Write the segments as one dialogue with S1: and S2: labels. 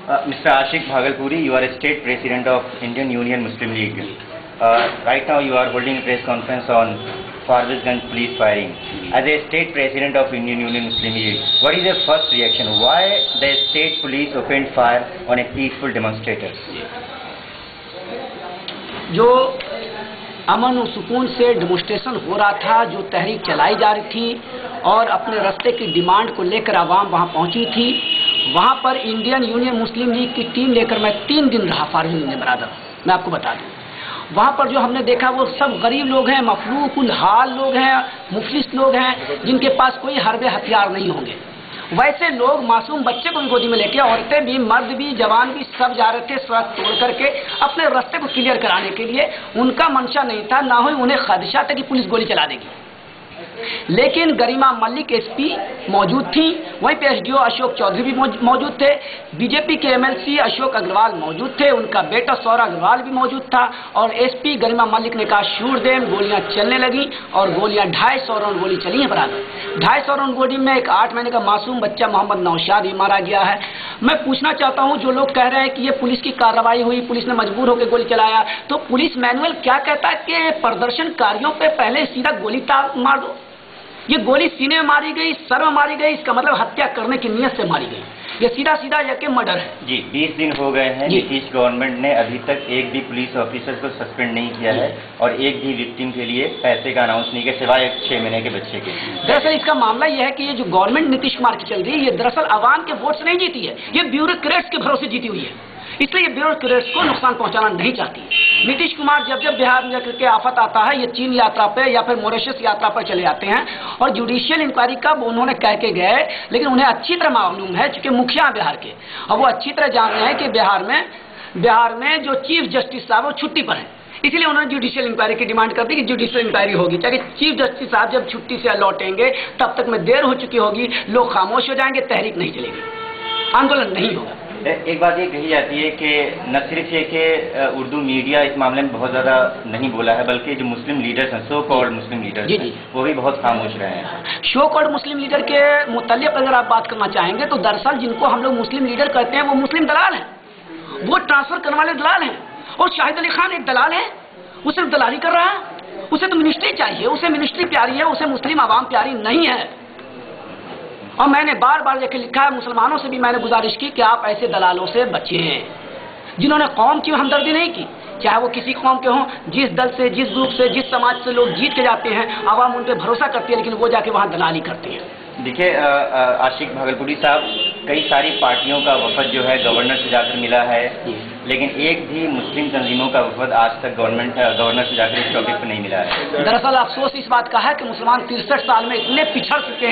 S1: Mr. Ashik Bhagalpuri, you are a state president of Indian Union Muslim League. Right now you are holding a press conference on Farbizganj police firing. As a state president of Indian Union Muslim League, what is your first reaction? Why the state police opened fire on a peaceful demonstrator?
S2: जो अमन और सुकून से demonstration हो रहा था, जो तहरीक चलाई जा रही थी और अपने रास्ते की डिमांड को लेकर आवाम वहां पहुंची थी, वहां पर इंडियन यूनियन मुस्लिम लीग की टीम लेकर मैं 3 दिन रहा फारबिसगंज बरादर। मैं आपको बता दूं, वहां पर जो हमने देखा वो सब गरीब लोग हैं, मफलूकुल हाल लोग हैं, मुफलिस लोग हैं, जिनके पास कोई हरबे हथियार नहीं होंगे। वैसे लोग मासूम बच्चे को भी गोदी में लेके, औरतें भी, मर्द भी, जवान भी सब जा रहे थे सड़क तोड़ करके अपने रास्ते को क्लियर कराने के लिए। उनका मंशा नहीं था, ना ही उन्हें खदशा था कि पुलिस गोली चला देगी। लेकिन गरिमा मलिक एसपी मौजूद थी, वहीं पे एसडीओ अशोक चौधरी भी मौजूद थे, बीजेपी के एमएलसी अशोक अग्रवाल मौजूद थे, उनका बेटा सौरभ अग्रवाल भी मौजूद था। और एसपी गरिमा मलिक ने कहा शूट देम, गोलियां चलने लगी और गोलियां 250 राउंड गोली चली है बराबर। 250 राउंड गोली में एक 8 महीने का मासूम बच्चा मोहम्मद नौशाद भी मारा गया है। मैं पूछना चाहता हूं, जो लोग कह रहे हैं कि ये पुलिस की कार्रवाई हुई, पुलिस ने मजबूर होकर गोली चलाया, तो पुलिस मैनुअल क्या कहता है कि प्रदर्शनकारियों पे पहले सीधा गोली मार दो। ये गोली सीने में मारी गई, सर में मारी गई, इसका मतलब हत्या करने की नीयत से मारी गई। ये सीधा सीधा जाके मर्डर है।
S1: जी, 20 दिन हो गए हैं, नीतीश गवर्नमेंट ने अभी तक एक भी पुलिस ऑफिसर को सस्पेंड नहीं किया है और एक भी विक्टिम के लिए पैसे का अनाउंस नहीं किया, सिवाय एक 6 महीने के बच्चे के।
S2: दरअसल इसका मामला यह है कि ये जो गवर्नमेंट नीतीश कुमार की चल रही है, ये दरअसल आवाम के वोट से नहीं जीती है, ये ब्यूरोक्रेट्स के भरोसे जीती हुई है। इसलिए ये ब्यूरोक्रेट्स को नुकसान पहुंचाना नहीं चाहती है। नीतीश कुमार जब जब बिहार में जाकर के आफत आता है, ये चीन यात्रा पे या फिर मॉरिशस यात्रा पर चले जाते हैं और जुडिशियल इंक्वायरी का उन्होंने कह के गए, लेकिन उन्हें अच्छी तरह मालूम है, चूंकि मुखिया बिहार के, और वो अच्छी तरह जान रहे हैं कि बिहार में जो चीफ जस्टिस साहब वो छुट्टी पर है। इसलिए उन्होंने जुडिशियल इंक्वायरी की डिमांड कर दी कि जुडिशियल इंक्वायरी होगी, चाहे चीफ जस्टिस साहब जब छुट्टी से लौटेंगे तब तक में देर हो चुकी होगी, लोग खामोश हो जाएंगे, तहरीक नहीं चलेगी, आंदोलन नहीं होगा।
S1: एक बात ये कही जाती है कि न सिर्फ ये कि उर्दू मीडिया इस मामले में बहुत ज़्यादा नहीं बोला है, बल्कि जो मुस्लिम लीडर्स हैं, सो कॉल्ड मुस्लिम लीडर्स हैं, वो भी बहुत खामोश रहे हैं।
S2: शो कॉल्ड मुस्लिम लीडर के मुताल्लिक़ अगर आप बात करना चाहेंगे तो दरअसल जिनको हम लोग मुस्लिम लीडर कहते हैं वो मुस्लिम दलाल हैं, वो ट्रांसफर करने वाले दलाल हैं। और शाहिद अली खान एक दलाल है, वो सिर्फ दलाली कर रहा है, उसे तो मिनिस्ट्री चाहिए, उसे मिनिस्ट्री प्यारी है, उसे मुस्लिम आवाम प्यारी नहीं है। और मैंने बार बार जाके लिखा है, मुसलमानों से भी मैंने गुजारिश की कि आप ऐसे दलालों से बचिए जिन्होंने कौम की हमदर्दी नहीं की, चाहे वो किसी कौम के हों। जिस दल से, जिस ग्रुप से, जिस समाज से लोग जीत के जाते हैं, आवाम उन पर भरोसा करती है, लेकिन वो जाके वहाँ दलाली करते हैं।
S1: देखिए आशिक भागलपुरी साहब, कई सारी पार्टियों का वफद जो है गवर्नर से जाकर मिला है, लेकिन एक भी मुस्लिम तंजीमों का वफद आज तक गवर्नर से जाकर इस टॉपिक पर नहीं मिला है।
S2: दरअसल अफसोस इस बात का है कि मुसलमान 63 साल में इतने पिछड़ चुके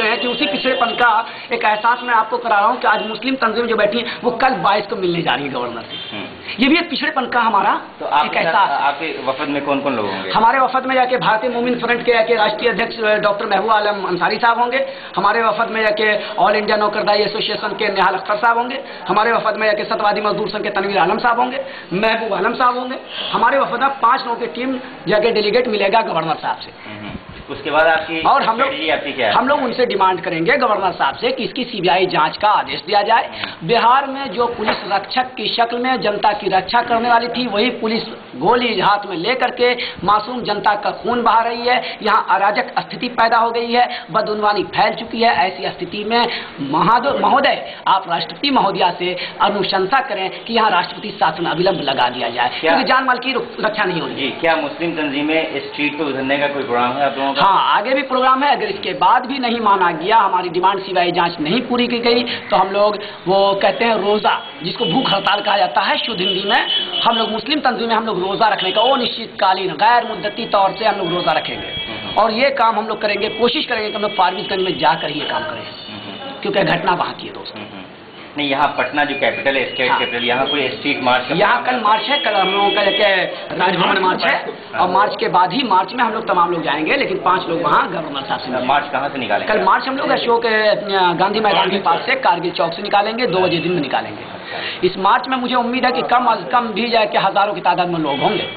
S2: हैं कि उसी पिछड़ेपन का एक एहसास मैं आपको करा रहा हूँ कि आज मुस्लिम तंजीम जो बैठी है वो कल 22 को मिलने जा रही है गवर्नर से। ये भी एक पिछड़ेपन का हमारा एक एहसास।
S1: आपके वफद में कौन कौन लोग होंगे?
S2: हमारे वफद में जाके भारतीय मोमिन फ्रंट के राष्ट्रीय अध्यक्ष डॉक्टर महबूब आलम अंसारी साहब होंगे। हमारे वफद में जाके ऑल इंडिया नौकरदाई एसोसिएशन के निहाल अख्तर साहब होंगे। हमारे वफद में जाके सत्यवादी मजदूर संघ के तनवीर आलम साहब होंगे, महबूब आलम साहब होंगे। हमारे वफद में 5 लोगों की टीम जाके डेलीगेट मिलेगा गवर्नर साहब से।
S1: उसके बाद आपकी
S2: और हम लोग उनसे डिमांड करेंगे गवर्नर साहब से कि इसकी सीबीआई जांच का आदेश दिया जाए। बिहार में जो पुलिस रक्षक की शक्ल में जनता की रक्षा करने वाली थी, वही पुलिस गोली हाथ में लेकर के मासूम जनता का खून बहा रही है। यहाँ अराजक स्थिति पैदा हो गई है, बदउनवानी फैल चुकी है। ऐसी स्थिति में महोदय, आप राष्ट्रपति महोदया से अनुशंसा करें कि यहाँ राष्ट्रपति शासन अविलंब लगा दिया जाए, क्योंकि जान माल की रक्षा नहीं होगी।
S1: क्या मुस्लिम तंजीमें स्ट्रीट पर उतरने का कोई प्रोग्राम है आप लोगों का?
S2: हाँ, आगे भी प्रोग्राम है। अगर इसके बाद भी नहीं माना गया, हमारी डिमांड सीबीआई जांच नहीं पूरी की गई, तो हम लोग वो कहते हैं रोजा, जिसको भूख हड़ताल कहा जाता है शुद्ध हिंदी में, हम लोग मुस्लिम तंजीम में हम लोग रोजा रखने का, वो निश्चितकालीन गैर मुद्दती तौर से हम लोग रोजा रखेंगे। और ये काम हम लोग करेंगे, कोशिश करेंगे कि हम लोग फारबिसगंज में जाकर ही ये काम करें, क्योंकि घटना वहाँ की है दोस्तों।
S1: नहीं, यहाँ पटना जो कैपिटल है, स्टेट कैपिटल, यहाँ कोई स्ट्रीट मार्च?
S2: यहाँ कल मार्च है, कल हम लोगों का राजभवन मार्च है, और मार्च के बाद ही मार्च में हम लोग तमाम लोग जाएंगे, लेकिन 5 लोग वहाँ गवर्नर साहब से।
S1: मार्च कहाँ से निकालेंगे?
S2: कल मार्च हम लोग अशोक गांधी मैदान के पास से कारगिल चौक से निकालेंगे, 2 बजे दिन में निकालेंगे। इस मार्च में मुझे उम्मीद है कि कम अज कम भी जाए कि हजारों की तादाद में लोग होंगे।